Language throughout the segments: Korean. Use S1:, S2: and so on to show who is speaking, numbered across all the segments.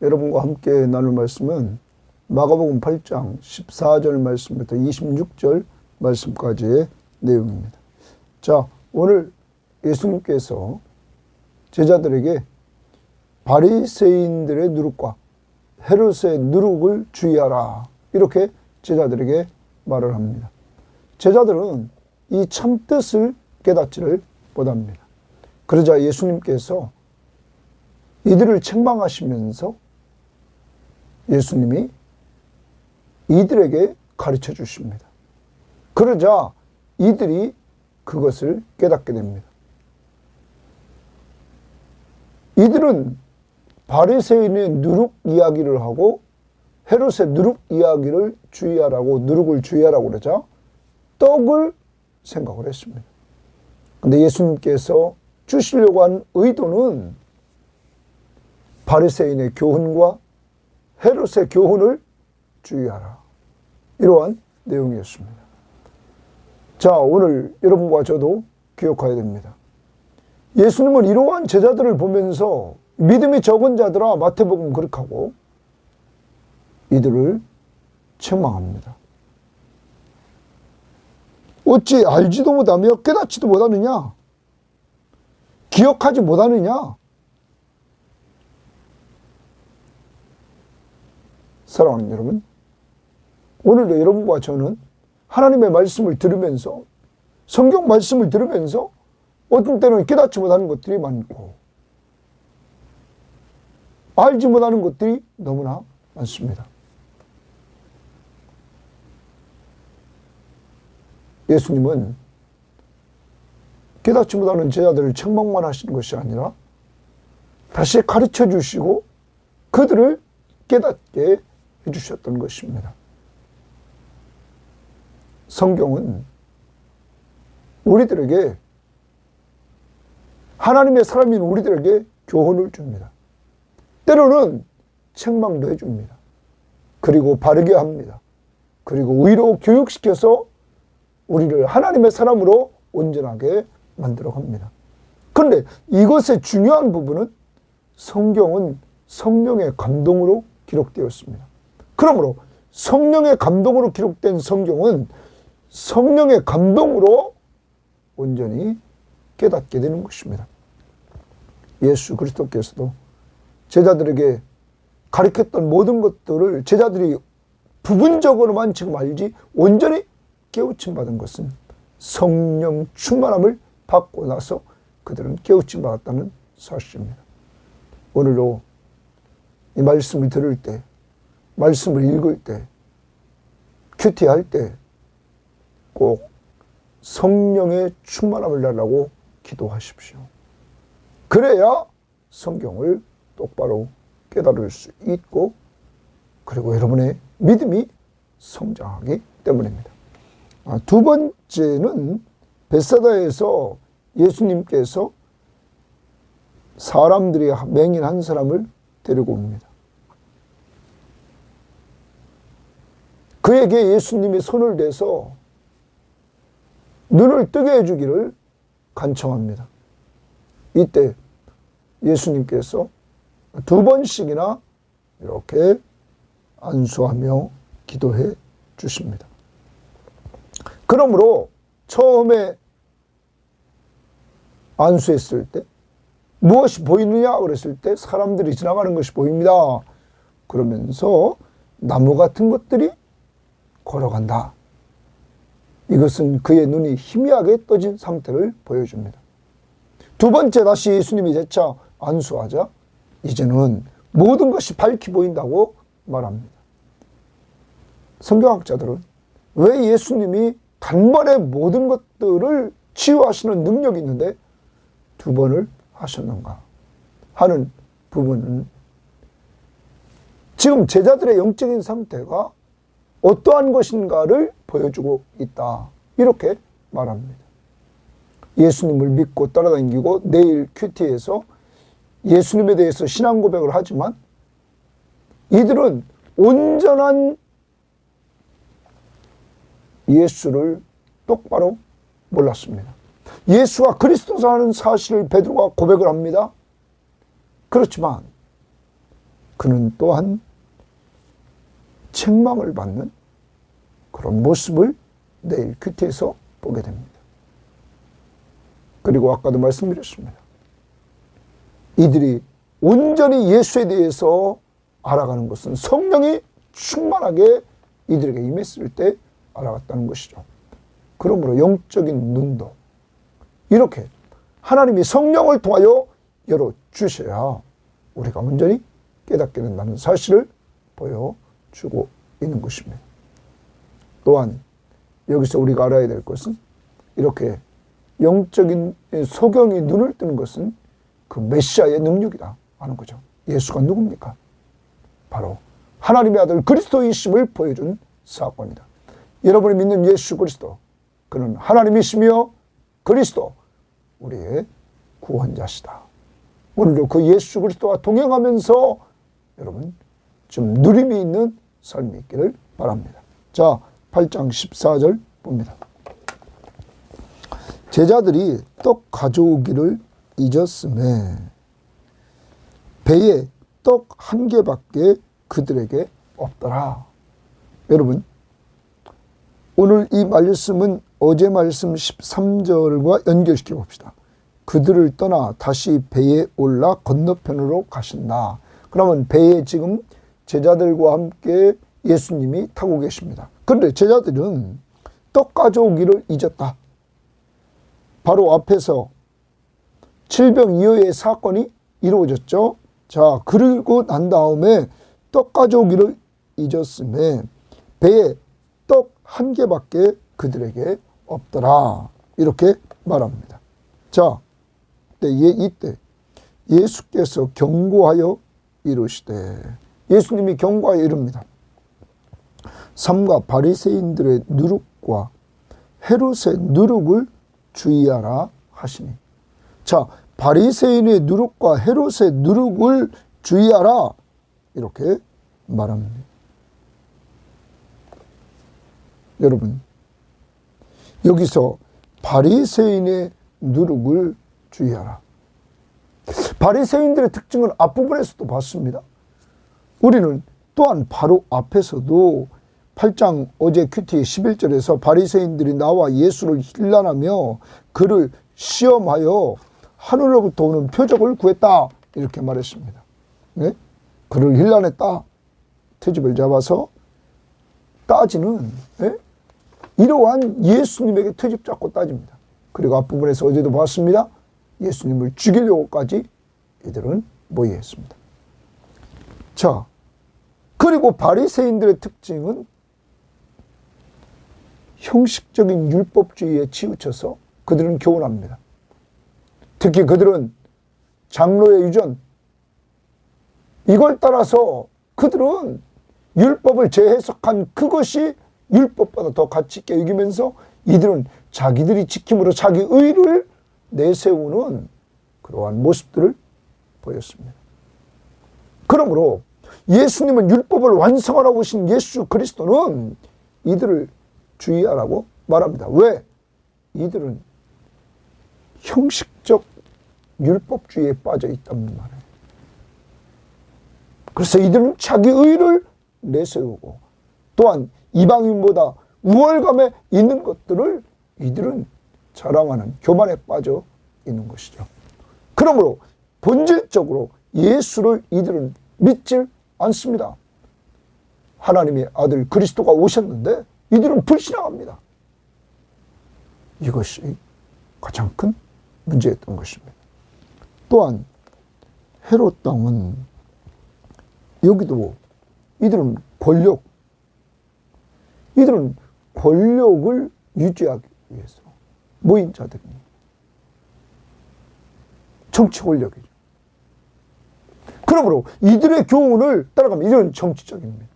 S1: 여러분과 함께 나눌 말씀은 마가복음 8장 14절 말씀부터 26절 말씀까지의 내용입니다. 자, 오늘 예수님께서 제자들에게 바리새인들의 누룩과 헤롯의 누룩을 주의하라, 이렇게 제자들에게 말을 합니다. 제자들은 이 참뜻을 깨닫지를 못합니다. 그러자 예수님께서 이들을 책망하시면서 예수님이 이들에게 가르쳐 주십니다. 그러자 이들이 그것을 깨닫게 됩니다. 이들은 바리새인의 누룩 이야기를 하고 헤롯의 누룩 이야기를 주의하라고, 누룩을 주의하라고 그러자 떡을 생각을 했습니다. 근데 예수님께서 주시려고 한 의도는 바리새인의 교훈과 헤롯의 교훈을 주의하라, 이러한 내용이었습니다. 자, 오늘 여러분과 저도 기억해야 됩니다. 예수님은 이러한 제자들을 보면서 믿음이 적은 자들아, 마태복음 그렇게 하고 이들을 책망합니다. 어찌 알지도 못하며 깨닫지도 못하느냐? 기억하지 못하느냐? 사랑하는 여러분, 오늘도 여러분과 저는 하나님의 말씀을 들으면서, 성경 말씀을 들으면서 어떤 때는 깨닫지 못하는 것들이 많고 알지 못하는 것들이 너무나 많습니다. 예수님은 깨닫지 못하는 제자들을 책망만 하시는 것이 아니라 다시 가르쳐 주시고 그들을 깨닫게 해주셨던 것입니다. 성경은 우리들에게, 하나님의 사람인 우리들에게 교훈을 줍니다. 때로는 책망도 해줍니다. 그리고 바르게 합니다. 그리고 의로 교육시켜서 우리를 하나님의 사람으로 온전하게 만들어 갑니다. 그런데 이것의 중요한 부분은 성경은 성령의 감동으로 기록되었습니다. 그러므로 성령의 감동으로 기록된 성경은 성령의 감동으로 온전히 깨닫게 되는 것입니다. 예수 그리스도께서도 제자들에게 가르쳤던 모든 것들을 제자들이 부분적으로만 지금 알지 온전히 깨우침 받은 것은 성령 충만함을 받고 나서 그들은 깨우침 받았다는 사실입니다. 오늘도 이 말씀을 들을 때, 말씀을 읽을 때, 큐티할 때 꼭 성령의 충만함을 달라고 기도하십시오. 그래야 성경을 똑바로 깨달을 수 있고, 그리고 여러분의 믿음이 성장하기 때문입니다. 두 번째는 벳사다에서 예수님께서 사람들이 맹인 한 사람을 데리고 옵니다. 그에게 예수님이 손을 대서 눈을 뜨게 해주기를 간청합니다. 이때 예수님께서 두 번씩이나 이렇게 안수하며 기도해 주십니다. 그러므로 처음에 안수했을 때 무엇이 보이느냐 그랬을 때 사람들이 지나가는 것이 보입니다. 그러면서 나무 같은 것들이 걸어간다. 이것은 그의 눈이 희미하게 떠진 상태를 보여줍니다. 두 번째 다시 예수님이 재차 안수하자 이제는 모든 것이 밝히 보인다고 말합니다. 성경학자들은 왜 예수님이 단번에 모든 것들을 치유하시는 능력이 있는데 두 번을 하셨는가 하는 부분은 지금 제자들의 영적인 상태가 어떠한 것인가를 보여주고 있다, 이렇게 말합니다. 예수님을 믿고 따라다니고 내일 큐티에서 예수님에 대해서 신앙 고백을 하지만 이들은 온전한 예수를 똑바로 몰랐습니다. 예수가 그리스도라는 사실을 베드로가 고백을 합니다. 그렇지만 그는 또한 책망을 받는 그런 모습을 내일 큐티에서 보게 됩니다. 그리고 아까도 말씀드렸습니다. 이들이 온전히 예수에 대해서 알아가는 것은 성령이 충만하게 이들에게 임했을 때 알아갔다는 것이죠. 그러므로 영적인 눈도 이렇게 하나님이 성령을 통하여 열어주셔야 우리가 온전히 깨닫게 된다는 사실을 보여주고 있는 것입니다. 또한 여기서 우리가 알아야 될 것은 이렇게 영적인 소경이 눈을 뜨는 것은 그 메시아의 능력이다 하는 거죠. 예수가 누굽니까? 바로 하나님의 아들 그리스도이심을 보여준 사건이다. 여러분이 믿는 예수 그리스도, 그는 하나님이시며 그리스도, 우리의 구원자시다. 오늘도 그 예수 그리스도와 동행하면서 여러분 좀 누림이 있는 삶이 있기를 바랍니다. 자, 8장 14절 봅니다. 제자들이 떡 가져오기를 잊었음에 배에 떡 한 개밖에 그들에게 없더라. 여러분, 오늘 이 말씀은 어제 말씀 13절과 연결시켜 봅시다. 그들을 떠나 다시 배에 올라 건너편으로 가신다. 그러면 배에 지금 제자들과 함께 예수님이 타고 계십니다. 그런데 제자들은 떡 가져오기를 잊었다. 바로 앞에서 질병이어의 사건이 이루어졌죠. 자, 그리고 난 다음에 떡 가져오기를 잊었음에 배에 떡 한 개밖에 그들에게 없더라. 이렇게 말합니다. 자, 이때 예수께서 경고하여 이르시되, 예수님이 경고하여 이릅니다. 삼가 바리새인들의 누룩과 헤롯의 누룩을 주의하라 하시니. 자, 바리새인의 누룩과 헤롯의 누룩을 주의하라 이렇게 말합니다. 여러분, 여기서 바리새인의 누룩을 주의하라. 바리새인들의 특징은 앞부분에서도 봤습니다. 우리는 또한 바로 앞에서도 8장 어제 큐티 11절에서 바리새인들이 나와 예수를 힐난하며 그를 시험하여 하늘로부터 오는 표적을 구했다 이렇게 말했습니다. 네? 그를 힐난했다. 트집을 잡아서 따지는, 네? 이러한 예수님에게 트집 잡고 따집니다. 그리고 앞부분에서 어제도 봤습니다. 예수님을 죽이려고까지 이들은 모의했습니다. 자, 그리고 바리새인들의 특징은 형식적인 율법주의에 치우쳐서 그들은 교훈합니다. 특히 그들은 장로의 유전, 이걸 따라서 그들은 율법을 재해석한 그것이 율법보다 더 가치 있게 여기면서 이들은 자기들이 지킴으로 자기 의를 내세우는 그러한 모습들을 보였습니다. 그러므로 예수님은 율법을 완성하라고 오신 예수 그리스도는 이들을 주의하라고 말합니다. 왜? 이들은 형식적 율법주의에 빠져 있단 말이에요. 그래서 이들은 자기 의를 내세우고 또한 이방인보다 우월감에 있는 것들을 이들은 자랑하는 교만에 빠져 있는 것이죠. 그러므로 본질적으로 예수를 이들은 믿질 않습니다. 하나님의 아들 그리스도가 오셨는데 이들은 불신앙합니다. 이것이 가장 큰 문제였던 것입니다. 또한 헤롯 땅은 여기도 이들은 권력을 유지하기 위해서 모인 자들입니다. 정치 권력이죠. 그러므로 이들의 교훈을 따라가면 이들은 정치적입니다.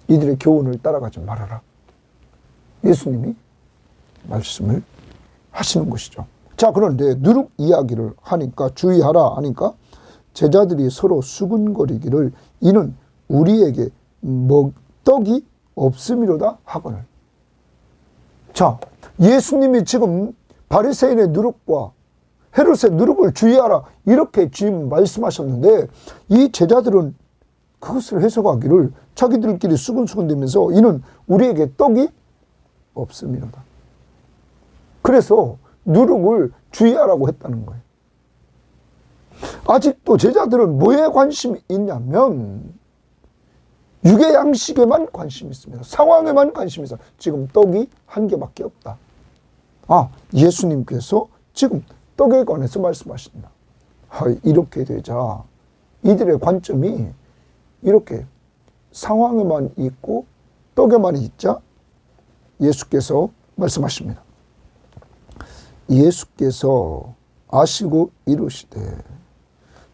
S1: 이들의 교훈을 따라가지 말아라. 예수님이 말씀을 하시는 것이죠. 자, 그런데 누룩 이야기를 하니까 주의하라 하니까 제자들이 서로 수군거리기를 이는 우리에게 떡이 없음이로다 하거늘. 자, 예수님이 지금 바리새인의 누룩과 헤롯의 누룩을 주의하라. 이렇게 주님 말씀하셨는데 이 제자들은 그것을 해석하기를 자기들끼리 수근수근대면서 이는 우리에게 떡이 없음이로다. 그래서 누룩을 주의하라고 했다는 거예요. 아직도 제자들은 뭐에 관심이 있냐면 육의 양식에만 관심이 있습니다. 상황에만 관심이 있어요. 지금 떡이 한 개밖에 없다. 예수님께서 지금 떡에 관해서 말씀하신다. 이렇게 되자 이들의 관점이 이렇게 상황에만 있고 떡에만 있자 예수께서 말씀하십니다. 예수께서 아시고 이르시되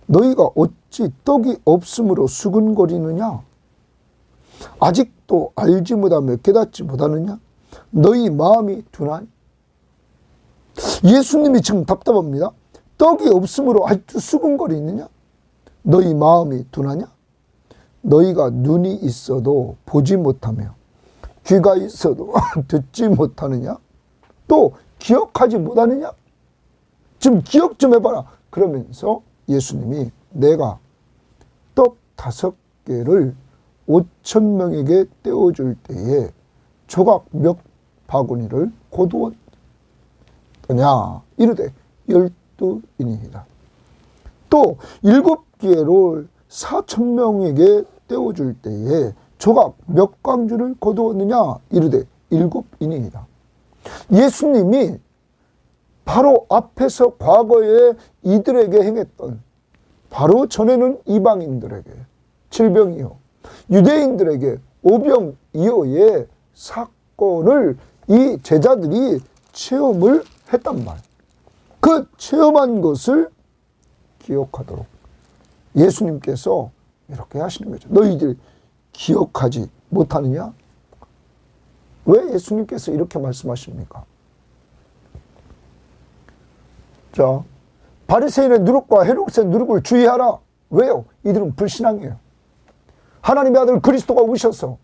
S1: 너희가 어찌 떡이 없음으로 수근거리느냐? 아직도 알지 못하며 깨닫지 못하느냐? 너희 마음이 둔하니? 예수님이 지금 답답합니다. 떡이 없음으로 아직도 수근거리느냐? 너희 마음이 둔하냐? 너희가 눈이 있어도 보지 못하며 귀가 있어도 듣지 못하느냐? 또 기억하지 못하느냐? 지금 기억 좀 해봐라. 그러면서 예수님이 내가 떡 5개를 5,000명에게 떼어줄 때에 조각 몇 바구니를 거두었느냐? 이르되 12인이니라. 또 7개를 4,000명에게 떼어줄 때에 조각 몇 광주를 거두었느냐? 이르되 7인이니라. 예수님이 바로 앞에서 과거에 이들에게 행했던 바로 전에는 이방인들에게 질병이요 유대인들에게 오병이어의 사건을 이 제자들이 체험을 했단 말. 그 체험한 것을 기억하도록 예수님께서 이렇게 하시는 거죠. 너희들 기억하지 못하느냐? 왜 예수님께서 이렇게 말씀하십니까? 자, 바리새인의 누룩과 헤롯의 누룩을 주의하라. 왜요? 이들은 불신앙이에요. 하나님의 아들 그리스도가 오셔서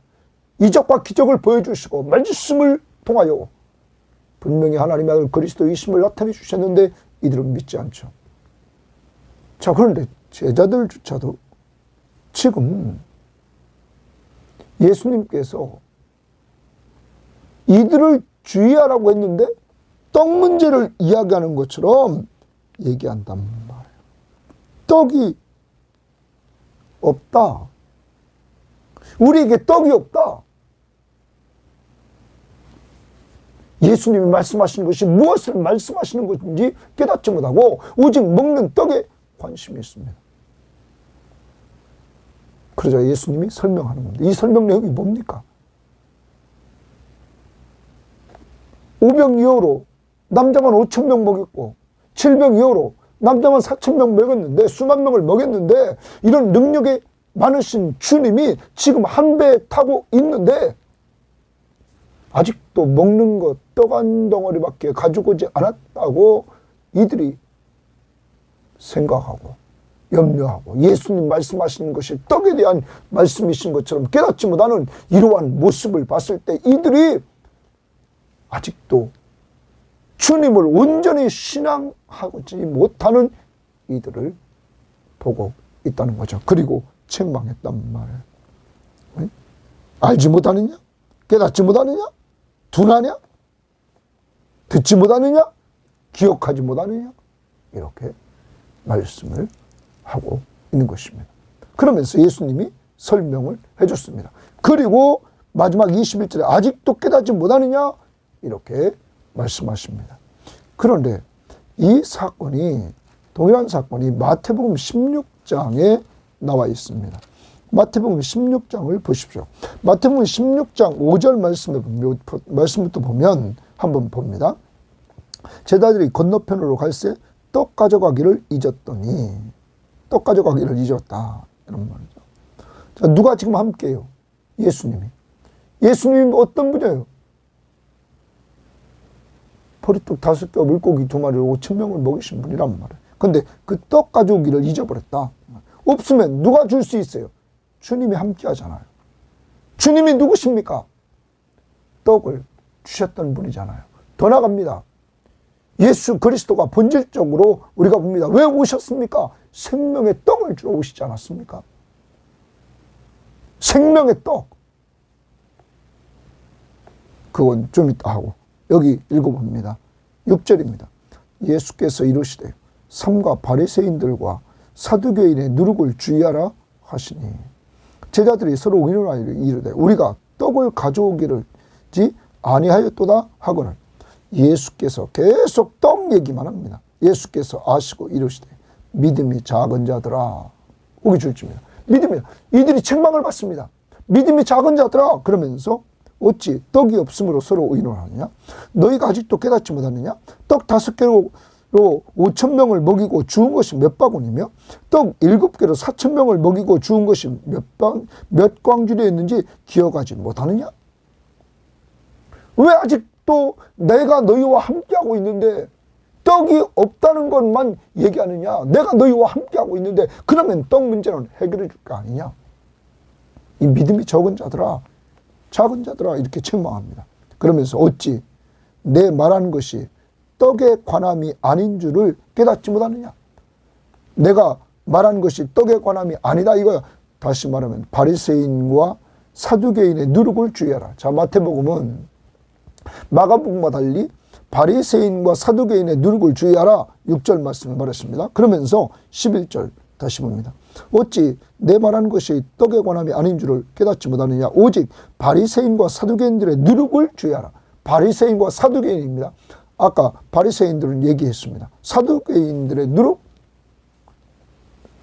S1: 이적과 기적을 보여주시고 말씀을 통하여 분명히 하나님의 아들 그리스도이심을 나타내 주셨는데 이들은 믿지 않죠. 자, 그런데 제자들조차도 지금 예수님께서 이들을 주의하라고 했는데 떡 문제를 이야기하는 것처럼 얘기한단 말이에요. 떡이 없다. 우리에게 떡이 없다. 예수님이 말씀하시는 것이 무엇을 말씀하시는 것인지 깨닫지 못하고 오직 먹는 떡에 관심이 있습니다. 그러자 예수님이 설명하는 겁니다. 이 설명 내용이 뭡니까? 오병이어로 남자만 5,000명 먹였고 7병이어로 남자만 4,000명 먹였는데 수만 명을 먹였는데 이런 능력이 많으신 주님이 지금 한 배에 타고 있는데 아직도 먹는 것 떡 한 덩어리밖에 가지고 오지 않았다고 이들이 생각하고 염려하고 예수님 말씀하시는 것이 떡에 대한 말씀이신 것처럼 깨닫지 못하는 이러한 모습을 봤을 때 이들이 아직도 주님을 온전히 신앙하지 못하는 이들을 보고 있다는 거죠. 그리고 책망했단 말이에요. 알지 못하느냐? 깨닫지 못하느냐? 둔하냐? 듣지 못하느냐? 기억하지 못하느냐? 이렇게 말씀을 하고 있는 것입니다. 그러면서 예수님이 설명을 해줬습니다. 그리고 마지막 21절에 아직도 깨닫지 못하느냐? 이렇게 말씀하십니다. 그런데 이 사건이 동일한 사건이 마태복음 16장에 나와 있습니다. 마태복음 16장을 보십시오. 마태복음 16장 5절 말씀부터 보면 한번 봅니다. 제자들이 건너편으로 갈새 떡 가져가기를 잊었더니 떡 가져가기를 잊었다. 이런 말이죠. 자, 누가 지금 함께해요? 예수님이. 예수님이 어떤 분이에요? 보리떡 5개, 물고기 2마리로 5,000명을 먹이신 분이란 말이에요. 근데 그 떡 가져오기를 잊어버렸다. 없으면 누가 줄 수 있어요? 주님이 함께 하잖아요. 주님이 누구십니까? 떡을 주셨던 분이잖아요. 더 나갑니다. 예수 그리스도가 본질적으로 우리가 봅니다. 왜 오셨습니까? 생명의 떡을 주러 오시지 않았습니까? 생명의 떡. 그건 좀 이따 하고 여기 읽어봅니다. 6절입니다. 예수께서 이르시되 삼가 바리새인들과 사두개인의 누룩을 주의하라 하시니 제자들이 서로 의논하여 이르되 우리가 떡을 가져오기를지 아니하였도다 하거늘 예수께서 계속 떡 얘기만 합니다. 예수께서 아시고 이르시되 믿음이 작은 자들아. 오기 줄입니다. 믿음이, 이들이 책망을 받습니다. 믿음이 작은 자들아. 그러면서 어찌 떡이 없으므로 서로 의논하느냐? 너희가 아직도 깨닫지 못하느냐? 떡 5개로 5,000명을 먹이고 주운 것이 몇 바구니며 떡 7개로 4,000명을 먹이고 주운 것이 몇 광주리였는지 기억하지 못하느냐? 왜 아직도 내가 너희와 함께하고 있는데 떡이 없다는 것만 얘기하느냐? 내가 너희와 함께하고 있는데 그러면 떡 문제는 해결해 줄 거 아니냐? 이 믿음이 적은 자들아, 작은 자들아 이렇게 책망합니다. 그러면서 어찌 내 말하는 것이 떡에 관함이 아닌 줄을 깨닫지 못하느냐? 내가 말하는 것이 떡에 관함이 아니다 이거야. 다시 말하면 바리새인과 사두개인의 누룩을 주의하라. 자, 마태복음은 마가복음과 달리 바리새인과 사두개인의 누룩을 주의하라 6절 말씀을 말했습니다. 그러면서 11절 다시 봅니다. 어찌 내 말하는 것이 떡에 관함이 아닌 줄을 깨닫지 못하느냐? 오직 바리새인과 사두개인들의 누룩을 주의하라. 바리새인과 사두개인입니다. 아까 바리새인들은 얘기했습니다. 사두개인들의 누룩?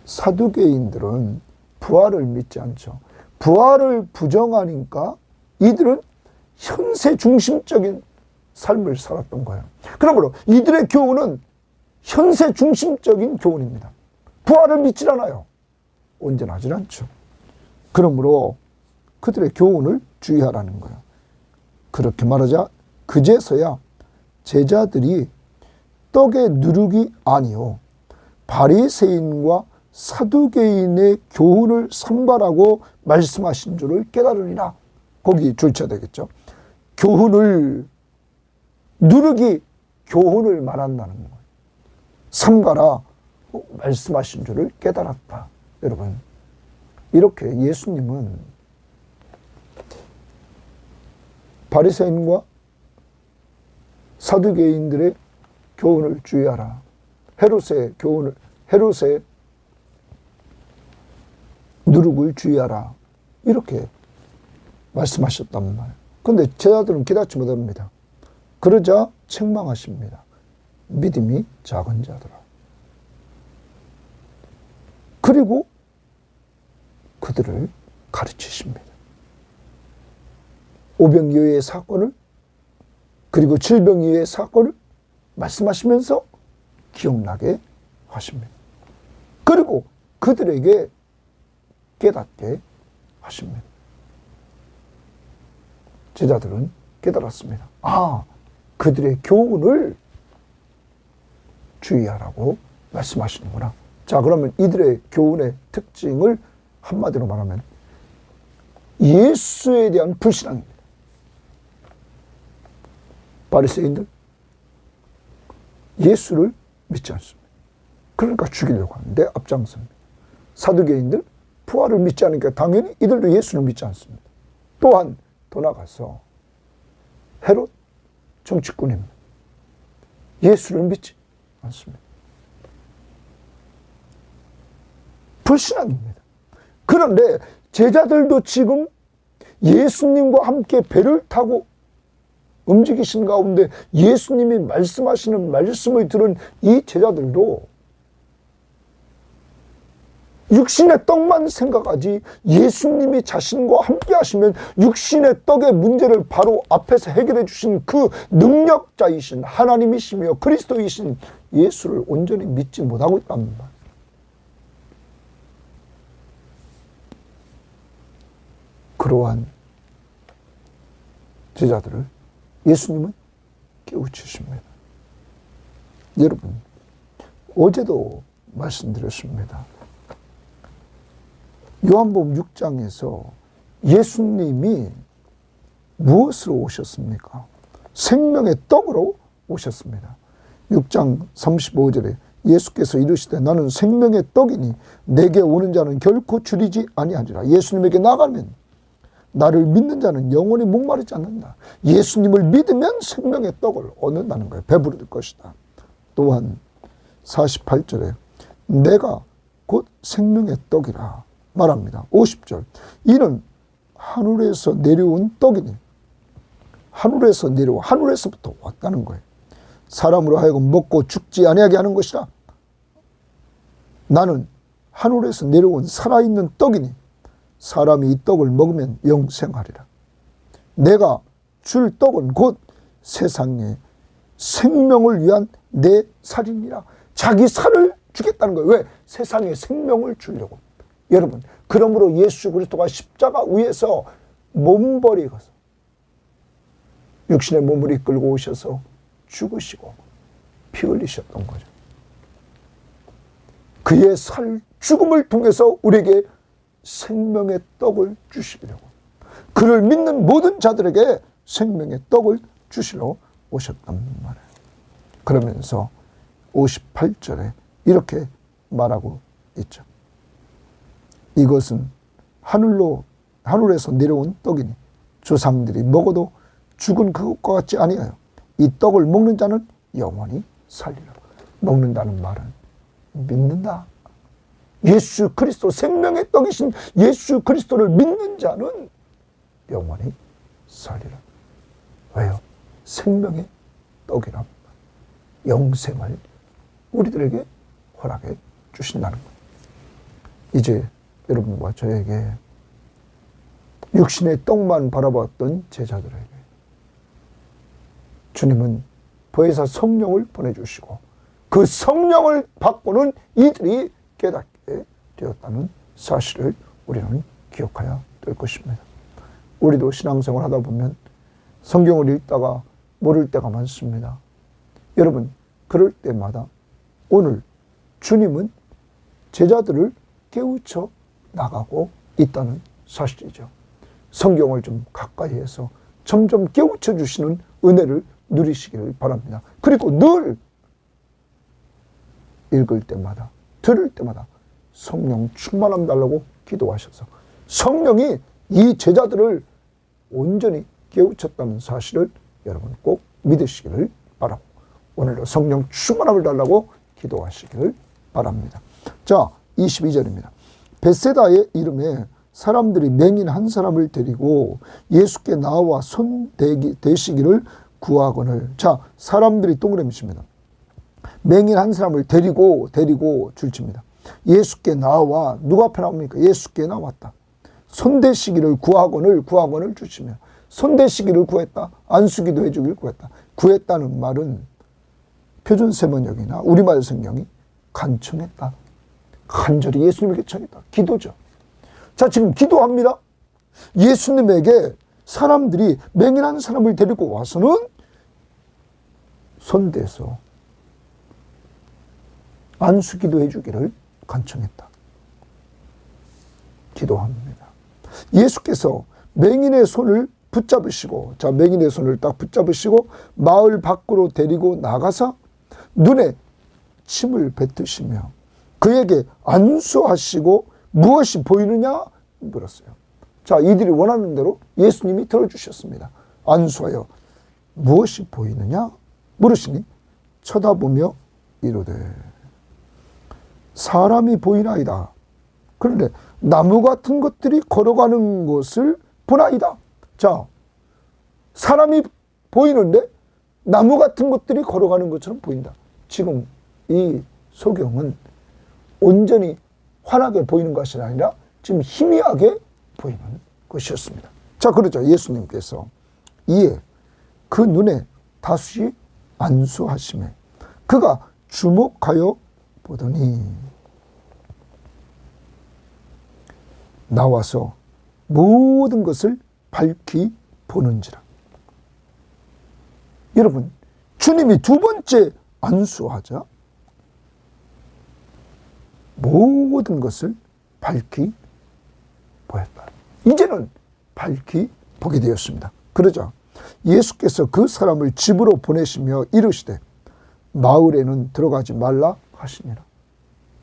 S1: 사두개인들은 부활을 믿지 않죠. 부활을 부정하니까 이들은 현세 중심적인 삶을 살았던 거예요. 그러므로 이들의 교훈은 현세 중심적인 교훈입니다. 부활을 믿지 않아요. 온전하지 않죠. 그러므로 그들의 교훈을 주의하라는 거예요. 그렇게 말하자 그제서야 제자들이 떡의 누룩이 아니요 바리새인과 사두개인의 교훈을 상발하고 말씀하신 줄을 깨달으리라. 거기 줄쳐야 되겠죠. 교훈을, 누룩이 교훈을 말한다는 거예요. 삼가라 말씀하신 줄을 깨달았다. 여러분, 이렇게 예수님은 바리새인과 사두개인들의 교훈을 주의하라. 헤롯의 교훈을, 헤롯의 누룩을 주의하라. 이렇게 말씀하셨단 말이에요. 그런데 제자들은 깨닫지 못합니다. 그러자 책망하십니다. 믿음이 작은 자들아. 그리고 그들을 가르치십니다. 오병이어의 사건을 그리고 질병이어의 사건을 말씀하시면서 기억나게 하십니다. 그리고 그들에게 깨닫게 하십니다. 제자들은 깨달았습니다. 아, 그들의 교훈을 주의하라고 말씀하시는구나. 자, 그러면 이들의 교훈의 특징을 한마디로 말하면 예수에 대한 불신앙입니다. 바리새인들 예수를 믿지 않습니다. 그러니까 죽이려고 하는데 앞장섭니다. 사두개인들 부활을 믿지 않으니까 당연히 이들도 예수를 믿지 않습니다. 또한 더 나가서 헤롯 정치꾼입니다. 예수를 믿지 않습니다. 불신앙입니다. 그런데 제자들도 지금 예수님과 함께 배를 타고 움직이신 가운데 예수님이 말씀하시는 말씀을 들은 이 제자들도 육신의 떡만 생각하지 예수님이 자신과 함께 하시면 육신의 떡의 문제를 바로 앞에서 해결해 주신 그 능력자이신 하나님이시며 그리스도이신 예수를 온전히 믿지 못하고 있단 말이에요. 그러한 제자들을 예수님은 깨우치십니다. 여러분, 어제도 말씀드렸습니다. 요한복음 6장에서 예수님이 무엇으로 오셨습니까? 생명의 떡으로 오셨습니다. 6장 35절에 예수께서 이르시되 나는 생명의 떡이니 내게 오는 자는 결코 줄이지 아니하리라. 예수님에게 나가면 나를 믿는 자는 영원히 목마르지 않는다. 예수님을 믿으면 생명의 떡을 얻는다는 거예요. 배부를 것이다. 또한 48절에 내가 곧 생명의 떡이라 말합니다. 50절 이는 하늘에서 내려온 떡이니 하늘에서 내려와 하늘에서부터 왔다는 거예요. 사람으로 하여금 먹고 죽지 아니하게 하는 것이라. 나는 하늘에서 내려온 살아있는 떡이니 사람이 이 떡을 먹으면 영생하리라. 내가 줄 떡은 곧 세상에 생명을 위한 내 살이니라. 자기 살을 주겠다는 거예요. 왜? 세상에 생명을 주려고. 여러분, 그러므로 예수 그리스도가 십자가 위에서 몸버리고서 육신의 몸을 이끌고 오셔서 죽으시고 피 흘리셨던 거죠. 그의 죽음을 통해서 우리에게 생명의 떡을 주시려고, 그를 믿는 모든 자들에게 생명의 떡을 주시러 오셨단 말이에요. 그러면서 58절에 이렇게 말하고 있죠. 이것은 하늘에서 내려온 떡이니 조상들이 먹어도 죽은 그것과 같지 아니하여 이 떡을 먹는 자는 영원히 살리라. 먹는다는 말은 믿는다. 예수 그리스도 생명의 떡이신 예수 그리스도를 믿는 자는 영원히 살리라. 왜요? 생명의 떡이란 영생을 우리들에게 허락해 주신다는 거예요. 이제 여러분과 저에게 육신의 떡만 바라봤던 제자들에게 주님은 보혜사 성령을 보내주시고 그 성령을 받고는 이들이 깨닫게 되었다는 사실을 우리는 기억해야 될 것입니다. 우리도 신앙생활 하다 보면 성경을 읽다가 모를 때가 많습니다. 여러분, 그럴 때마다 오늘 주님은 제자들을 깨우쳐 나가고 있다는 사실이죠. 성경을 좀 가까이 해서 점점 깨우쳐 주시는 은혜를 누리시기를 바랍니다. 그리고 늘 읽을 때마다 들을 때마다 성령 충만함 달라고 기도하셔서 성령이 이 제자들을 온전히 깨우쳤다는 사실을 여러분 꼭 믿으시기를 바라고 오늘도 성령 충만함을 달라고 기도하시기를 바랍니다. 자, 22절입니다. 벳세다의 이름에 사람들이 맹인 한 사람을 데리고 예수께 나와 손 대시기를 구하거늘. 자, 사람들이 동그라미 칩니다. 맹인 한 사람을 데리고 줄칩니다. 예수께 나와, 누가 앞에 나옵니까? 예수께 나왔다. 손대시기를 구하거늘 주시며, 손대시기를 구했다. 안수기도 해주기를 구했다. 구했다는 말은 표준세번역이나 우리말 성경이 간청했다. 간절히 예수님에게 청했다. 기도죠. 자, 지금 기도합니다. 예수님에게 사람들이 맹인한 사람을 데리고 와서는 손대서 안수기도 해주기를 간청했다. 기도합니다. 예수께서 맹인의 손을 붙잡으시고, 자, 맹인의 손을 딱 붙잡으시고 마을 밖으로 데리고 나가서 눈에 침을 뱉으시며 그에게 안수하시고 무엇이 보이느냐 물었어요. 자, 이들이 원하는 대로 예수님이 들어주셨습니다. 안수하여 무엇이 보이느냐 물으시니 쳐다보며 이르되 사람이 보이나이다. 그런데 나무 같은 것들이 걸어가는 것을 보나이다. 자, 사람이 보이는데 나무 같은 것들이 걸어가는 것처럼 보인다. 지금 이 소경은 온전히 환하게 보이는 것이 아니라 지금 희미하게 보이는 것이었습니다. 자, 그러죠. 예수님께서 이에 그 눈에 다시 안수하시매 그가 주목하여 보더니 나와서 모든 것을 밝히 보는지라. 여러분, 주님이 두 번째 안수하자 모든 것을 밝히 보였다. 이제는 밝히 보게 되었습니다. 그러자 예수께서 그 사람을 집으로 보내시며 이르시되 마을에는 들어가지 말라 하시니라.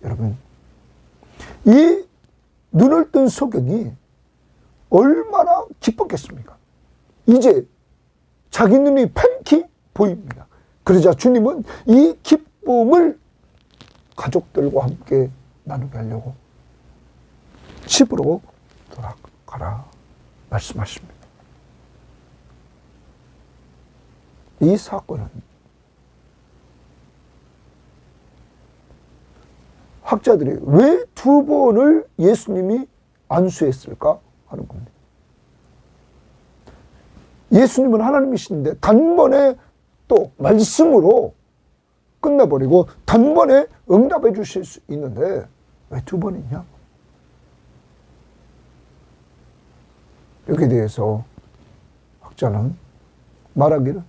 S1: 여러분, 이 눈을 뜬 소경이 얼마나 기뻤겠습니까? 이제 자기 눈이 밝히 보입니다. 그러자 주님은 이 기쁨을 가족들과 함께 나누게 하려고 집으로 돌아가라 말씀하십니다. 이 사건은 학자들이 왜 두 번을 예수님이 안수했을까 하는 겁니다. 예수님은 하나님이신데 단번에 또 말씀으로 끝내버리고 단번에 응답해 주실 수 있는데 왜 두 번이냐? 여기에 대해서 학자는 말하기를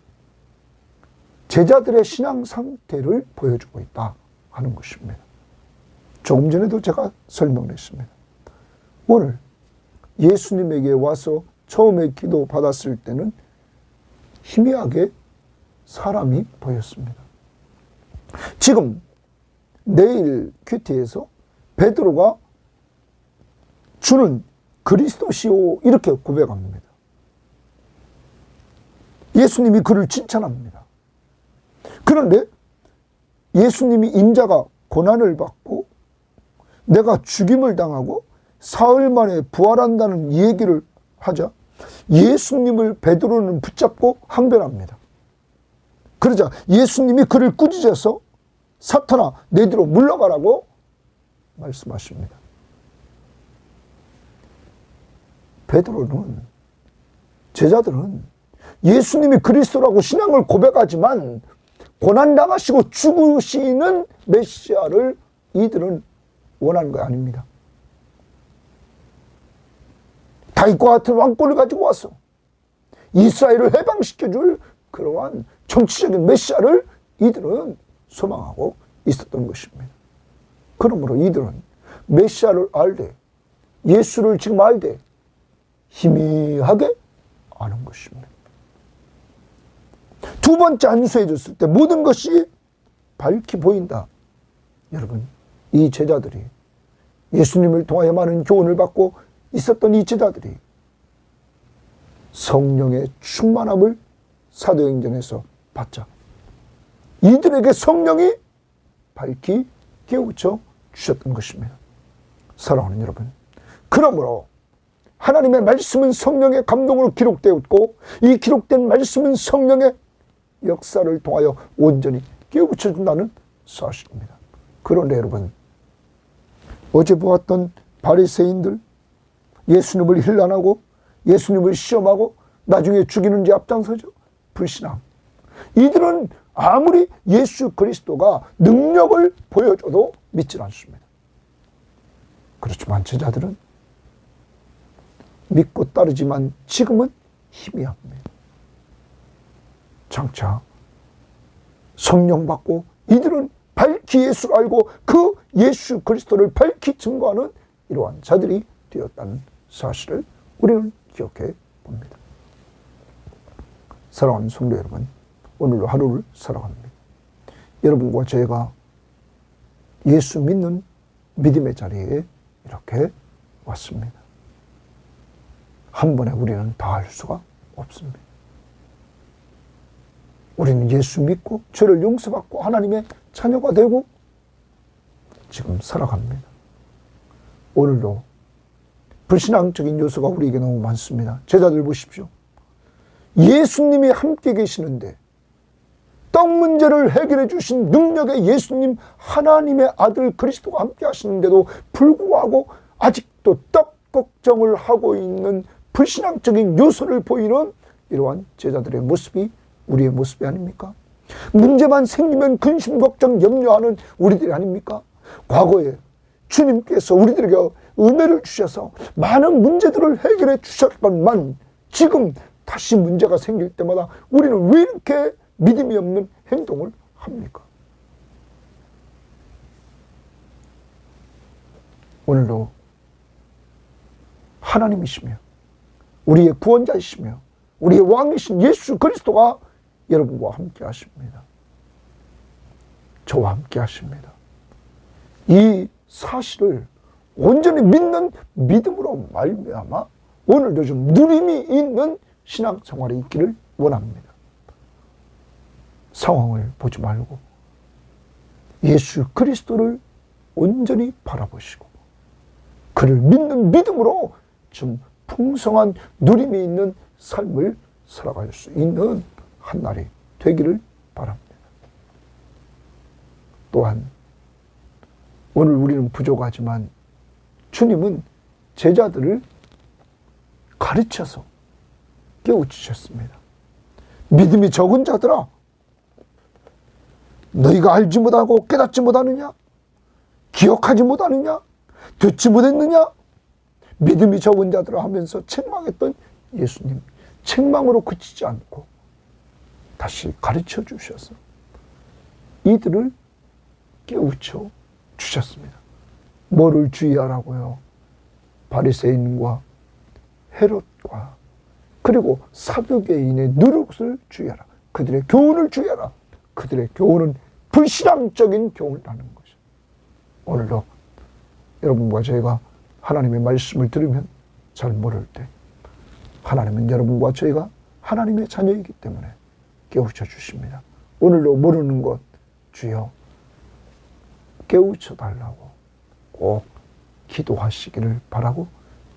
S1: 제자들의 신앙 상태를 보여주고 있다 하는 것입니다. 조금 전에도 제가 설명을 했습니다. 오늘 예수님에게 와서 처음에 기도 받았을 때는 희미하게 사람이 보였습니다. 지금 내일 큐티에서 베드로가 주는 그리스도시오 이렇게 고백합니다. 예수님이 그를 칭찬합니다. 그런데 예수님이 인자가 고난을 받고 내가 죽임을 당하고 사흘 만에 부활한다는 얘기를 하자 예수님을 베드로는 붙잡고 항변합니다. 그러자 예수님이 그를 꾸짖어서 사탄아 내 뒤로 물러가라고 말씀하십니다. 베드로는 제자들은 예수님이 그리스도라고 신앙을 고백하지만 고난당하시고 죽으시는 메시아를 이들은 원하는 거 아닙니다. 다윗과 같은 왕권을 가지고 와서 이스라엘을 해방시켜줄 그러한 정치적인 메시아를 이들은 소망하고 있었던 것입니다. 그러므로 이들은 메시아를 알되 예수를 지금 알되 희미하게 아는 것입니다. 두 번째 안수해 줬을 때 모든 것이 밝히 보인다. 여러분, 이 제자들이 예수님을 통하여 많은 교훈을 받고 있었던 이 제자들이 성령의 충만함을 사도행전에서 받자 이들에게 성령이 밝히 깨우쳐 주셨던 것입니다. 사랑하는 여러분, 그러므로 하나님의 말씀은 성령의 감동으로 기록되었고 이 기록된 말씀은 성령의 역사를 통하여 온전히 깨우쳐 준다는 사실입니다. 그런데 여러분, 어제 보았던 바리새인들 예수님을 힐난하고 예수님을 시험하고 나중에 죽이는 데 앞장서죠. 불신앙. 이들은 아무리 예수 그리스도가 능력을 보여줘도 믿질 않습니다. 그렇지만 제자들은 믿고 따르지만 지금은 희미합니다. 장차 성령 받고 이들은 밝히 예수를 알고 그 예수 그리스도를 밝히 증거하는 이러한 자들이 되었다는 사실을 우리는 기억해 봅니다. 사랑하는 성도 여러분, 오늘도 하루를 살아갑니다. 여러분과 제가 예수 믿는 믿음의 자리에 이렇게 왔습니다. 한 번에 우리는 다 할 수가 없습니다. 우리는 예수 믿고 죄를 용서받고 하나님의 자녀가 되고 지금 살아갑니다. 오늘도 불신앙적인 요소가 우리에게 너무 많습니다. 제자들 보십시오. 예수님이 함께 계시는데 떡 문제를 해결해 주신 능력의 예수님 하나님의 아들 그리스도가 함께 하시는데도 불구하고 아직도 떡 걱정을 하고 있는 불신앙적인 요소를 보이는 이러한 제자들의 모습이 우리의 모습이 아닙니까? 문제만 생기면 근심 걱정 염려하는 우리들이 아닙니까? 과거에 주님께서 우리들에게 은혜를 주셔서 많은 문제들을 해결해 주셨건만 지금 다시 문제가 생길 때마다 우리는 왜 이렇게 믿음이 없는 행동을 합니까? 오늘도 하나님이시며 우리의 구원자이시며 우리의 왕이신 예수 그리스도가 여러분과 함께 하십니다. 저와 함께 하십니다. 이 사실을 온전히 믿는 믿음으로 말미암아 오늘도 좀 누림이 있는 신앙생활이 있기를 원합니다. 상황을 보지 말고 예수 그리스도를 온전히 바라보시고 그를 믿는 믿음으로 좀 풍성한 누림이 있는 삶을 살아갈 수 있는 한 날이 되기를 바랍니다. 또한 오늘 우리는 부족하지만 주님은 제자들을 가르쳐서 깨우치셨습니다. 믿음이 적은 자들아, 너희가 알지 못하고 깨닫지 못하느냐? 기억하지 못하느냐? 듣지 못했느냐? 믿음이 적은 자들아 하면서 책망했던 예수님, 책망으로 그치지 않고 다시 가르쳐 주셔서 이들을 깨우쳐 주셨습니다. 뭐를 주의하라고요? 바리새인과 헤롯과 그리고 사두개인의 누룩을 주의하라. 그들의 교훈을 주의하라. 그들의 교훈은 불신앙적인 교훈이라는 것이죠. 오늘도 여러분과 저희가 하나님의 말씀을 들으면 잘 모를 때 하나님은 여러분과 저희가 하나님의 자녀이기 때문에 깨우쳐 주십니다. 오늘도 모르는 것 주여 깨우쳐 달라고 꼭 기도하시기를 바라고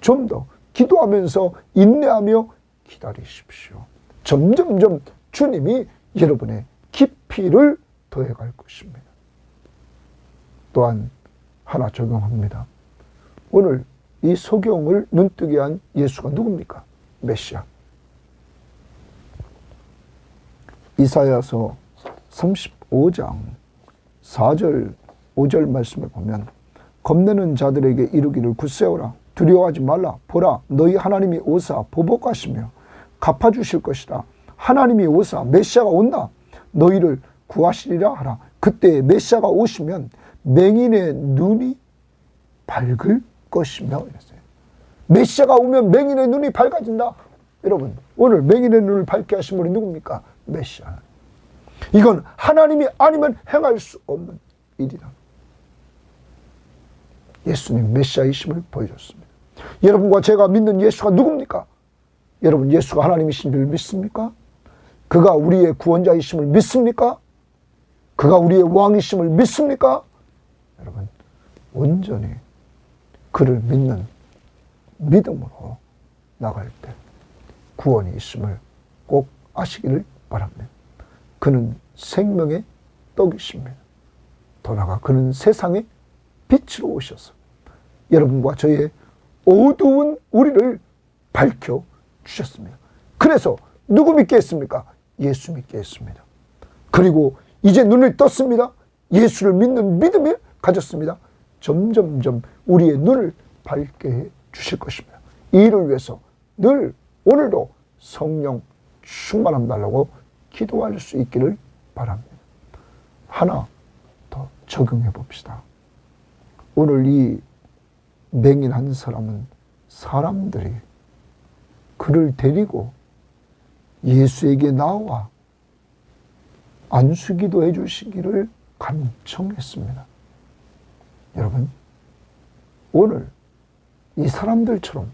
S1: 좀 더 기도하면서 인내하며 기다리십시오. 점점점 주님이 여러분의 깊이를 더해갈 것입니다. 또한 하나 적용합니다. 오늘 이 소경을 눈뜨게 한 예수가 누굽니까? 메시아. 이사야서 35장 4절 5절 말씀을 보면 겁내는 자들에게 이르기를 굳세어라. 두려워하지 말라. 보라, 너희 하나님이 오사 보복하시며 갚아주실 것이라. 하나님이 오사 메시아가 온다. 너희를 구하시리라 하라. 그때 메시아가 오시면 맹인의 눈이 밝을 것이며 이랬어요. 메시아가 오면 맹인의 눈이 밝아진다. 여러분, 오늘 맹인의 눈을 밝게 하신 분이 누굽니까? 메시아. 이건 하나님이 아니면 행할 수 없는 일이다. 예수님 메시아이심을 보여줬습니다. 여러분과 제가 믿는 예수가 누굽니까? 여러분, 예수가 하나님이신 줄 믿습니까? 그가 우리의 구원자이심을 믿습니까? 그가 우리의 왕이심을 믿습니까? 여러분, 온전히 그를 믿는 믿음으로 나갈 때 구원이 있음을 꼭 아시기를 바랍니다. 그는 생명의 떡이십니다. 더 나아가 그는 세상의 빛으로 오셔서 여러분과 저의 어두운 우리를 밝혀 주셨습니다. 그래서 누구 믿게 했습니까? 예수 믿게 했습니다. 그리고 이제 눈을 떴습니다. 예수를 믿는 믿음을 가졌습니다. 점점점 우리의 눈을 밝게 해 주실 것입니다. 이 일을 위해서 늘 오늘도 성령 충만함 달라고 기도할 수 있기를 바랍니다. 하나 더 적용해 봅시다. 오늘 이 맹인 한 사람은 사람들이 그를 데리고 예수에게 나와 안수기도 해 주시기를 간청했습니다. 여러분, 오늘 이 사람들처럼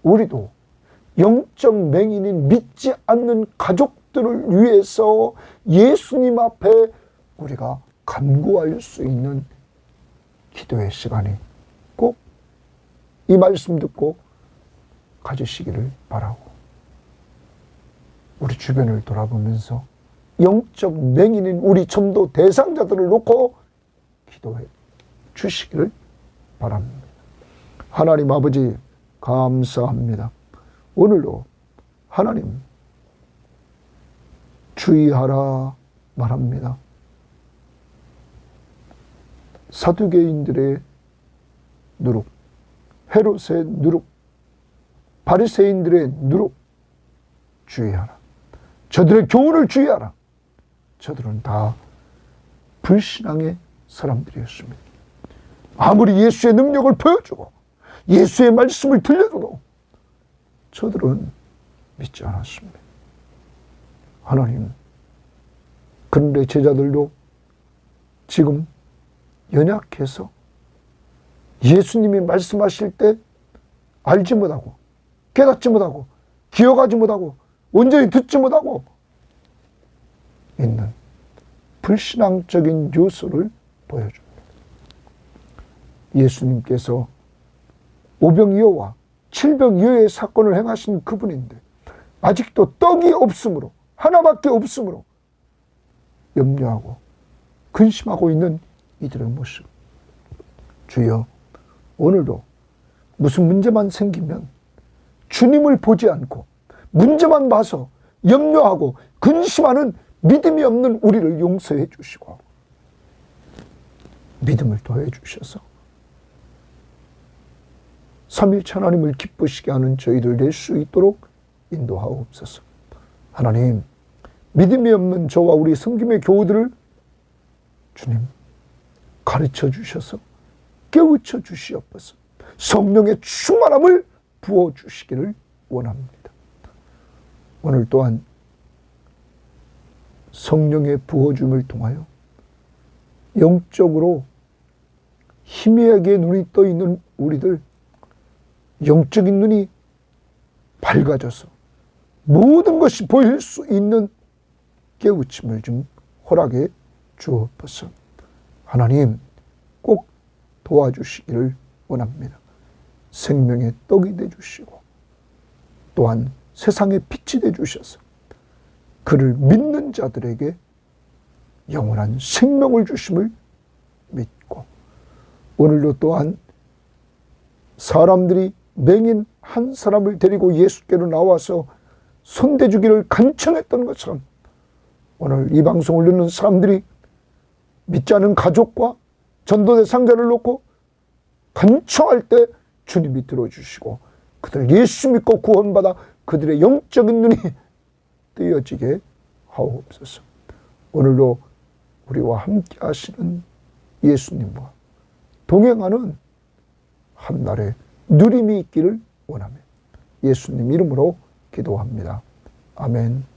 S1: 우리도 영적 맹인인 믿지 않는 가족들을 위해서 예수님 앞에 우리가 간구할 수 있는 기도의 시간이 꼭 이 말씀 듣고 가지시기를 바라고 우리 주변을 돌아보면서 영적 맹인인 우리 전도 대상자들을 놓고 기도해 주시기를 바랍니다. 하나님 아버지 감사합니다. 오늘도 하나님 주의하라 말합니다. 사두개인들의 누룩, 헤롯의 누룩, 바리새인들의 누룩 주의하라. 저들의 교훈을 주의하라. 저들은 다 불신앙의 사람들이었습니다. 아무리 예수의 능력을 보여주고 예수의 말씀을 들려줘도 저들은 믿지 않았습니다. 하나님, 그런데 제자들도 지금 연약해서 예수님이 말씀하실 때 알지 못하고 깨닫지 못하고 기억하지 못하고 온전히 듣지 못하고 있는 불신앙적인 요소를 보여줍니다. 예수님께서 오병이어와 칠병이어의 사건을 행하신 그분인데 아직도 떡이 없으므로, 하나밖에 없으므로 염려하고 근심하고 있는 이들의 모습. 주여, 오늘도 무슨 문제만 생기면 주님을 보지 않고 문제만 봐서 염려하고 근심하는 믿음이 없는 우리를 용서해 주시고 믿음을 더해 주셔서 삼위일체 하나님을 기쁘시게 하는 저희들 될 수 있도록 인도하옵소서. 하나님, 믿음이 없는 저와 우리 성김의 교우들을 주님 가르쳐 주셔서 깨우쳐 주시옵소서. 성령의 충만함을 부어 주시기를 원합니다. 오늘 또한 성령의 부어줌을 통하여 영적으로 희미하게 눈이 떠 있는 우리들, 영적인 눈이 밝아져서 모든 것이 보일 수 있는 깨우침을 좀 허락해 주옵소서. 하나님, 꼭 도와주시기를 원합니다. 생명의 떡이 되주시고 또한 세상의 빛이 되주셔서 그를 믿는 자들에게 영원한 생명을 주심을 믿고, 오늘도 또한 사람들이 맹인 한 사람을 데리고 예수께로 나와서 손대주기를 간청했던 것처럼 오늘 이 방송을 듣는 사람들이 믿지 않은 가족과 전도대 상자를 놓고 간청할 때 주님이 들어주시고 그들 예수 믿고 구원받아 그들의 영적인 눈이 뜨여지게 하옵소서. 오늘도 우리와 함께 하시는 예수님과 동행하는 한 날의 누림이 있기를 원하며 예수님 이름으로 기도합니다. 아멘.